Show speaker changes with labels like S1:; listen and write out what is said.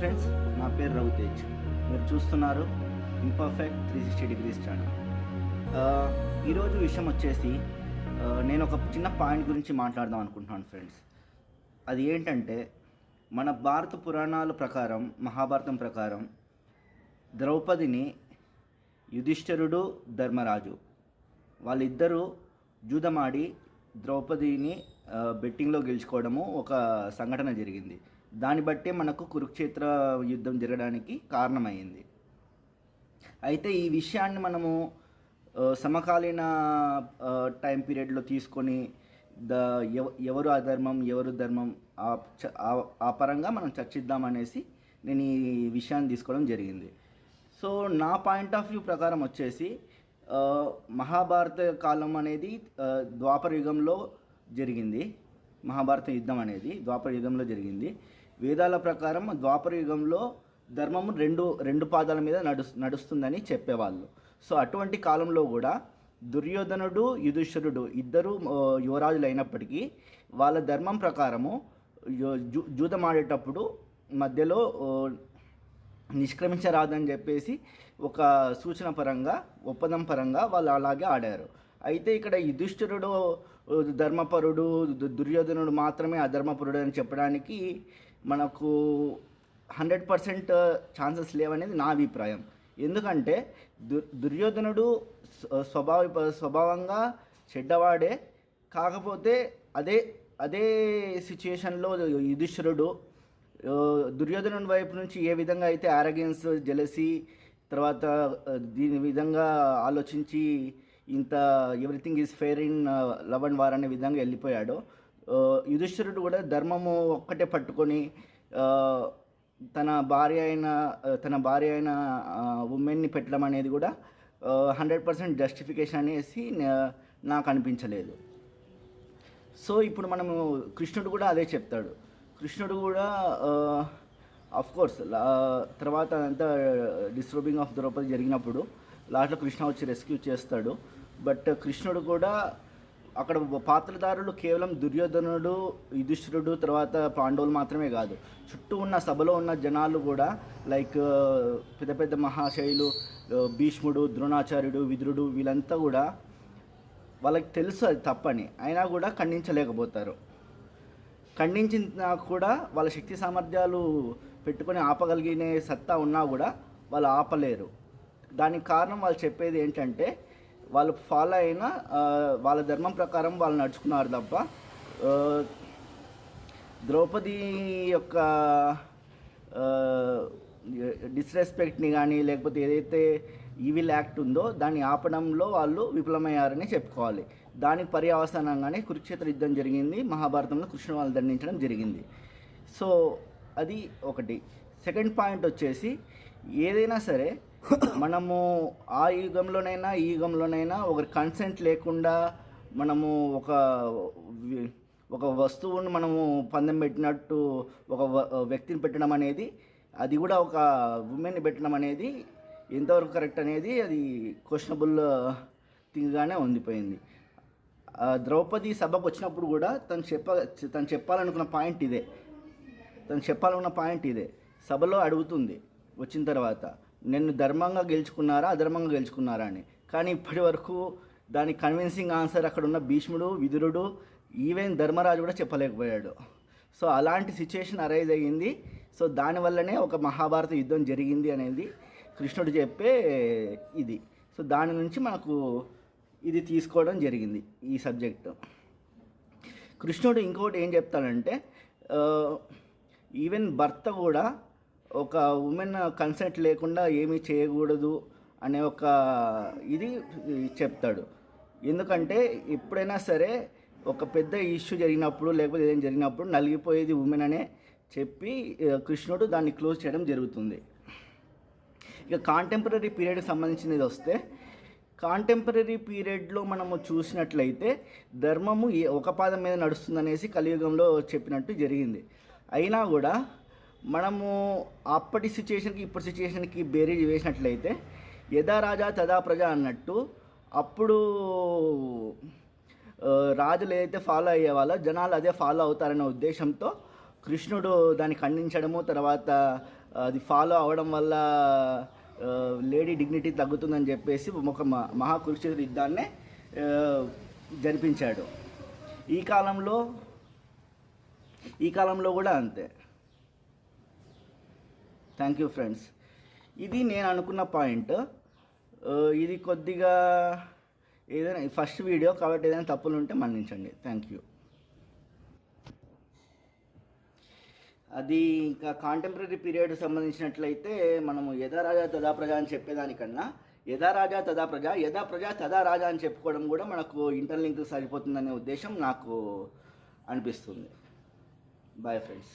S1: Friends, నా పేరు రవితేజ్. మీరు చూస్తున్నారు ఇంపర్ఫెక్ట్ 360 డిగ్రీస్ ఛానల్. ఈరోజు విషయం వచ్చేసి నేను ఒక చిన్న పాయింట్ గురించి మాట్లాడదాం అనుకుంటున్నాను ఫ్రెండ్స్. అది ఏంటంటే, మన భారత పురాణాల ప్రకారం, మహాభారతం ప్రకారం ద్రౌపదిని యుధిష్ఠిరుడు, ధర్మరాజు వాళ్ళిద్దరూ జూదమాడి ద్రౌపదిని బెట్టింగ్లో గెలుచుకోవడము ఒక సంఘటన జరిగింది. దాన్ని బట్టే మనకు కురుక్షేత్ర యుద్ధం జరగడానికి కారణమైంది. అయితే ఈ విషయాన్ని మనము సమకాలీన టైం పీరియడ్లో తీసుకొని ఎవరు అధర్మం ఎవరు ధర్మం ఆ పరంగా మనం చర్చిద్దామనేసి నేను ఈ విషయాన్ని తీసుకోవడం జరిగింది. సో నా పాయింట్ ఆఫ్ వ్యూ ప్రకారం వచ్చేసి మహాభారత కాలం అనేది ద్వాపర యుగంలో జరిగింది. మహాభారత యుద్ధం అనేది ద్వాపర యుగంలో జరిగింది. వేదాల ప్రకారం ద్వాపర యుగంలో ధర్మము రెండు పాదాల మీద నడుస్తుందని చెప్పేవాళ్ళు. సో అటువంటి కాలంలో కూడా దుర్యోధనుడు, యుధిష్ఠిరుడు ఇద్దరు యువరాజులు అయినప్పటికీ వాళ్ళ ధర్మం ప్రకారము జూదమాడేటప్పుడు మధ్యలో నిష్క్రమించరాదని చెప్పేసి ఒక సూచన పరంగా, ఒప్పందం పరంగా వాళ్ళు అలాగే ఆడారు. అయితే ఇక్కడ యుధిష్ఠిరుడు ధర్మపరుడు, దుర్యోధనుడు మాత్రమే అధర్మపరుడు అని చెప్పడానికి మనకు 100% ఛాన్సెస్ లేవనేది నా అభిప్రాయం. ఎందుకంటే దుర్యోధనుడు స్వభావంగా చెడ్డవాడే. కాకపోతే అదే సిచ్యుయేషన్లో యుధిష్ఠిరుడు దుర్యోధనుడి వైపు నుంచి ఏ విధంగా అయితే ఆరగెన్స్, జెలసీ, తర్వాత దీని విధంగా ఆలోచించి ఇంత everything is fair in love and war అనే విధంగా వెళ్ళిపోయాడో, యుధిష్ఠిరుడు కూడా ధర్మము ఒక్కటే పట్టుకొని తన భార్య అయిన ఉమెన్ని పెట్టడం అనేది కూడా 100% జస్టిఫికేషన్ అనేసి నాకు అనిపించలేదు. సో ఇప్పుడు మనము కృష్ణుడు కూడా అదే చెప్తాడు. కృష్ణుడు కూడా కోర్స్ తర్వాత అంతా డిస్టర్బింగ్ ఆఫ్ ద్రౌపది జరిగినప్పుడు లాస్ట్లో కృష్ణ వచ్చి రెస్క్యూ చేస్తాడు. బట్ కృష్ణుడు కూడా అక్కడ పాత్రధారులు కేవలం దుర్యోధనుడు, యుధిష్ఠిరుడు, తర్వాత పాండవులు మాత్రమే కాదు, చుట్టూ ఉన్న సభలో ఉన్న జనాలు కూడా లైక్ పెద్ద పెద్ద మహాశయులు, భీష్ముడు, ద్రోణాచార్యుడు, విదురుడు, వీళ్ళంతా కూడా వాళ్ళకి తెలుసు అది తప్పని, అయినా కూడా ఖండించలేకపోతారు. ఖండించినా కూడా వాళ్ళ శక్తి సామర్థ్యాలు పెట్టుకొని ఆపగలిగిన సత్తా ఉన్నా కూడా వాళ్ళు ఆపలేరు. దానికి కారణం వాళ్ళు చెప్పేది ఏంటంటే, వాళ్ళు ఫాలో అయిన వాళ్ళ ధర్మం ప్రకారం వాళ్ళు నడుచుకున్నారు తప్ప ద్రౌపది యొక్క డిస్రెస్పెక్ట్ని కానీ, లేకపోతే ఏదైతే ఈవిల్ యాక్ట్ ఉందో దాన్ని ఆపడంలో వాళ్ళు విఫలమయ్యారని చెప్పుకోవాలి. దానికి పర్యవసానంగానే కురుక్షేత్ర యుద్ధం జరిగింది. మహాభారతంలో కృష్ణుడు వాళ్ళు దండించడం జరిగింది. సో అది ఒకటి. సెకండ్ పాయింట్ వచ్చేసి, ఏదైనా సరే మనము ఆ యుగంలోనైనా ఈ యుగంలోనైనా ఒకరి కన్సెంట్ లేకుండా మనము ఒక వస్తువును మనము పందెం పెట్టినట్టు ఒక వ్యక్తిని పెట్టడం అనేది, అది కూడా ఒక ఉమెన్ని పెట్టడం అనేది ఎంతవరకు కరెక్ట్ అనేది అది క్వశ్చనబుల్ థింగ్గానే ఉండిపోయింది. ద్రౌపది సభకు వచ్చినప్పుడు కూడా తను చెప్పాలనుకున్న పాయింట్ ఇదే. సభలో అడుగుతుంది వచ్చిన తర్వాత, నిన్ను ధర్మంగా గెలుచుకున్నారా అధర్మంగా గెలుచుకున్నారా అని. కానీ ఇప్పటి వరకు దానికి కన్విన్సింగ్ ఆన్సర్ అక్కడ ఉన్న భీష్ముడు, విదురుడు, ఈవెన్ ధర్మరాజు కూడా చెప్పలేకపోయాడు. సో అలాంటి సిచ్యుయేషన్ అరైజ్ అయ్యింది. సో దానివల్లనే ఒక మహాభారత యుద్ధం జరిగింది అనేది కృష్ణుడు చెప్పే ఇది. సో దాని నుంచి మనకు ఇది తీసుకోవడం జరిగింది ఈ సబ్జెక్ట్. కృష్ణుడు ఇంకోటి ఏం చెప్తాడంటే, ఈవెన్ భర్త కూడా ఒక ఉమెన్ కన్సెంట్ లేకుండా ఏమీ చేయకూడదు అనే ఒక ఇది చెప్తాడు. ఎందుకంటే ఎప్పుడైనా సరే ఒక పెద్ద ఇష్యూ జరిగినప్పుడు, లేకపోతే ఏదైనా జరిగినప్పుడు నలిగిపోయేది ఉమెన్ అనే చెప్పి కృష్ణుడు దాన్ని క్లోజ్ చేయడం జరుగుతుంది. ఇక కాంటెంపరీ పీరియడ్కి సంబంధించినది వస్తే, కాంటెంపరీ పీరియడ్లో మనము చూసినట్లయితే ధర్మము ఒక పాదం మీద నడుస్తుందనేసి కలియుగంలో చెప్పినట్టు జరిగింది. అయినా కూడా మనము అప్పటి సిచ్యుయేషన్కి ఇప్పటి సిచ్యుయేషన్కి బేరీజ్ వేసినట్లయితే యథా రాజా తదా ప్రజ అన్నట్టు, అప్పుడు రాజులు ఏదైతే ఫాలో అయ్యేవాళ్ళో జనాలు అదే ఫాలో అవుతారనే ఉద్దేశంతో కృష్ణుడు దాన్ని ఖండించడము, తర్వాత అది ఫాలో అవడం వల్ల లేడీ డిగ్నిటీ తగ్గుతుందని చెప్పేసి ఒక మహాకురుక్షేత్ర యుద్ధాన్నే జరిపించాడు. ఈ కాలంలో కూడా అంతే. Thank you friends. ఇది నేను అనుకున్న పాయింట్. ఇది కొద్దిగా ఏదైనా ఫస్ట్ వీడియో కాబట్టి ఏదైనా తప్పులు ఉంటే మన్నించండి. Thank you. అది ఇంకా కాంటెంపరీ పీరియడ్ సంబంధించినట్లయితే మనము యథా రాజా తదా ప్రజ అని చెప్పేదానికన్నా యథా రాజా తదా ప్రజ, యథా ప్రజ తదా రాజా అని చెప్పుకోవడం కూడా మనకు ఇంటర్లింక్ సరిపోతుందనే ఉద్దేశం నాకు అనిపిస్తుంది. Boy friends.